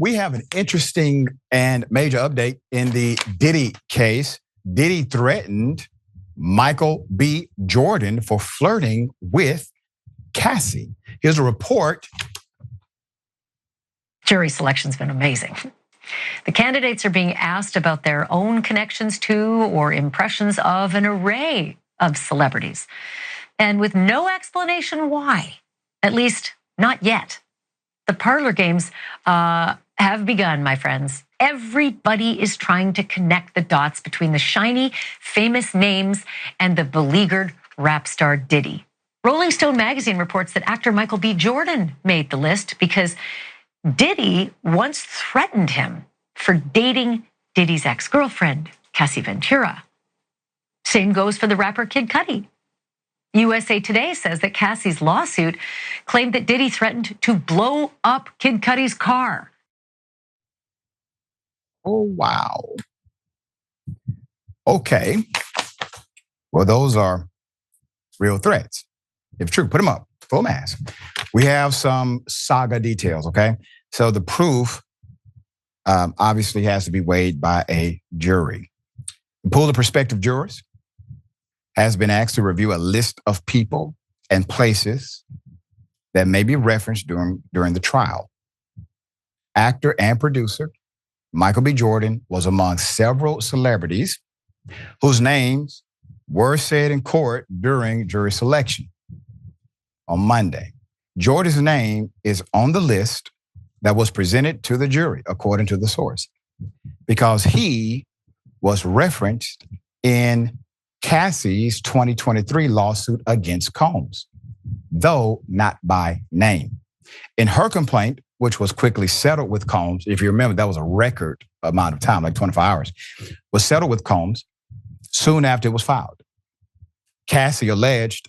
we have an interesting and major update in the Diddy case. Diddy threatened Michael B. Jordan for flirting with Cassie. Here's a report. Jury selection's been amazing. The candidates are being asked about their own connections to or impressions of an array of celebrities, and with no explanation why, at least not yet. The parlor games have begun, my friends. Everybody is trying to connect the dots between the shiny, famous names and the beleaguered rap star Diddy. Rolling Stone magazine reports that actor Michael B. Jordan made the list because Diddy once threatened him for dating Diddy's ex-girlfriend, Cassie Ventura. Same goes for the rapper Kid Cudi. USA Today says that Cassie's lawsuit claimed that Diddy threatened to blow up Kid Cudi's car. Oh, wow. Okay. Well, those are real threats. If true, put them up, full mask. We have some saga details, okay? So the proof obviously has to be weighed by a jury. The pool of prospective jurors has been asked to review a list of people and places that may be referenced during the trial. Actor and producer Michael B. Jordan was among several celebrities whose names were said in court during jury selection on Monday. Jordan's name is on the list that was presented to the jury, according to the source, because he was referenced in Cassie's 2023 lawsuit against Combs, though not by name. In her complaint, which was quickly settled with Combs, if you remember, that was a record amount of time, like 24 hours, was settled with Combs soon after it was filed. Cassie alleged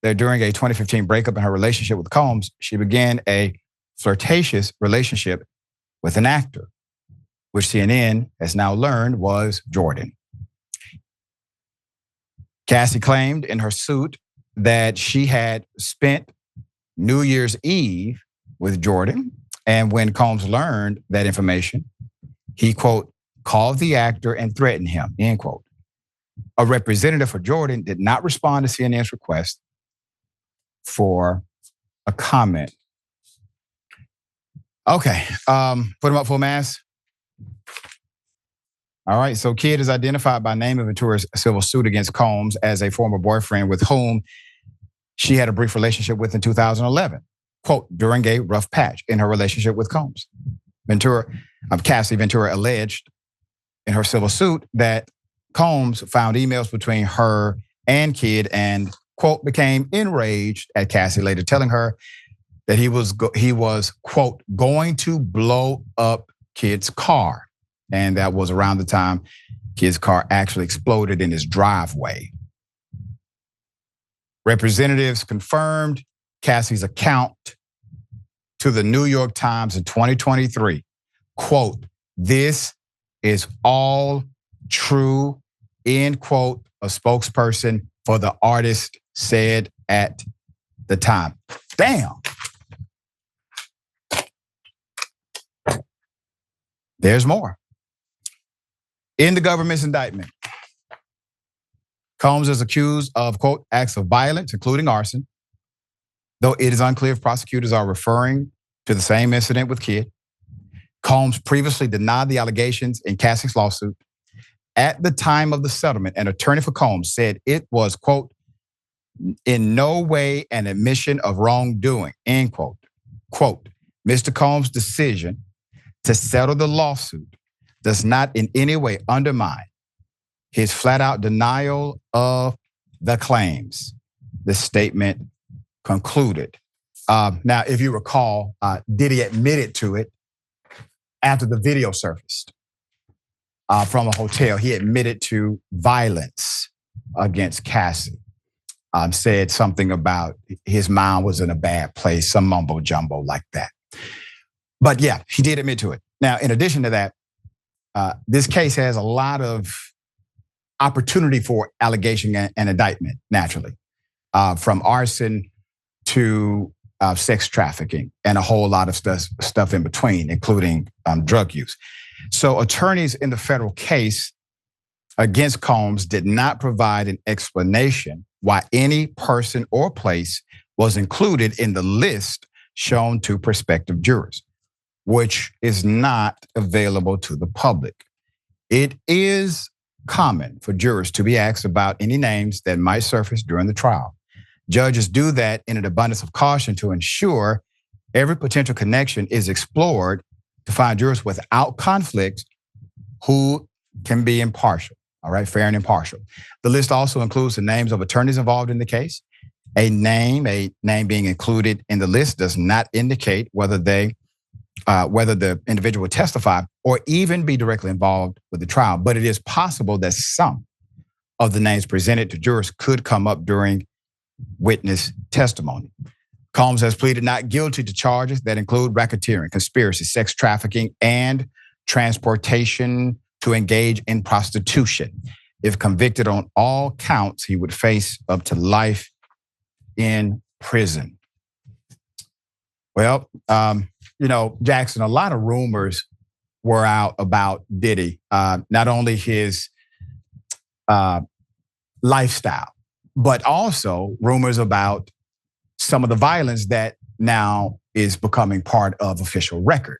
that during a 2015 breakup in her relationship with Combs, she began a flirtatious relationship with an actor, which CNN has now learned was Jordan. Cassie claimed in her suit that she had spent New Year's Eve with Jordan, and when Combs learned that information, he, quote, called the actor and threatened him, end quote. A representative for Jordan did not respond to CNN's request for a comment. Okay, put him up full mask. All right, so Kid is identified by name in Ventura's civil suit against Combs as a former boyfriend with whom she had a brief relationship with in 2011, quote, during a rough patch in her relationship with Combs. Cassie Ventura alleged in her civil suit that Combs found emails between her and Kid and, quote, became enraged at Cassie, later telling her that he was, quote, going to blow up Kid's car. And that was around the time Kid's car actually exploded in his driveway. Representatives confirmed Cassie's account to the New York Times in 2023. Quote, this is all true, end quote, a spokesperson for the artist said at the time. Damn. There's more. In the government's indictment, Combs is accused of, quote, acts of violence, including arson, though it is unclear if prosecutors are referring to the same incident with Kid. Combs previously denied the allegations in Cassie's lawsuit. At the time of the settlement, an attorney for Combs said it was, quote, in no way an admission of wrongdoing, end quote. Quote, Mr. Combs' decision to settle the lawsuit does not in any way undermine his flat out denial of the claims, the statement concluded. Now, if you recall, Diddy admitted to it after the video surfaced from a hotel. He admitted to violence against Cassie. Said something about his mind was in a bad place, some mumbo jumbo like that. But yeah, he did admit to it. Now, in addition to that, this case has a lot of opportunity for allegation and indictment, naturally, from arson to sex trafficking, and a whole lot of stuff in between, including drug use. So attorneys in the federal case against Combs did not provide an explanation why any person or place was included in the list shown to prospective jurors, which is not available to the public. It is common for jurors to be asked about any names that might surface during the trial. Judges do that in an abundance of caution to ensure every potential connection is explored to find jurors without conflict who can be impartial, all right, fair and impartial. The list also includes the names of attorneys involved in the case. A name being included in the list does not indicate whether the individual would testify or even be directly involved with the trial. But it is possible that some of the names presented to jurors could come up during witness testimony. Combs has pleaded not guilty to charges that include racketeering, conspiracy, sex trafficking, and transportation to engage in prostitution. If convicted on all counts, he would face up to life in prison. Well, Jackson, a lot of rumors were out about Diddy, not only his lifestyle, but also rumors about some of the violence that now is becoming part of official record.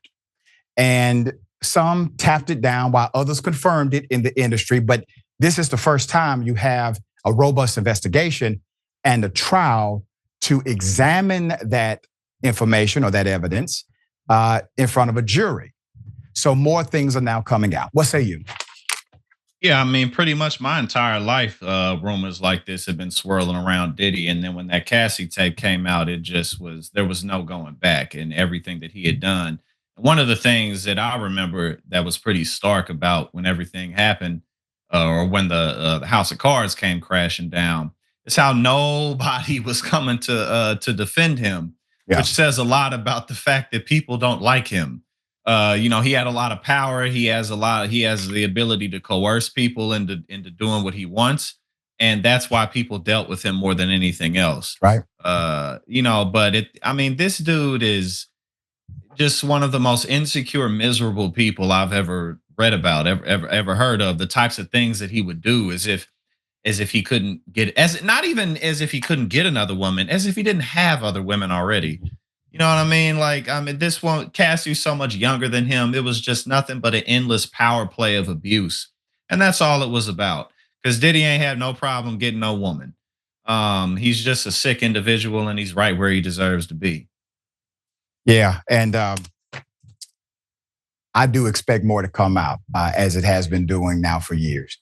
And some tapped it down while others confirmed it in the industry. But this is the first time you have a robust investigation and a trial to examine that information or that evidence in front of a jury. So more things are now coming out. What say you? Yeah, I mean, pretty much my entire life, rumors like this have been swirling around Diddy. And then when that Cassie tape came out, there was no going back and everything that he had done. One of the things that I remember that was pretty stark about when everything happened, or when the House of Cards came crashing down, is how nobody was coming to defend him, which says a lot about the fact that people don't like him. He had a lot of power. He has the ability to coerce people into doing what he wants. And that's why people dealt with him more than anything else. Right. This dude is just one of the most insecure, miserable people I've ever read about, ever heard of. The types of things that he would do as if he couldn't not even as if he couldn't get another woman, as if he didn't have other women already. You know what I mean? This one, Cassie's so much younger than him. It was just nothing but an endless power play of abuse. And that's all it was about. Because Diddy ain't had no problem getting no woman. He's just a sick individual and he's right where he deserves to be. Yeah, and I do expect more to come out, as it has been doing now for years.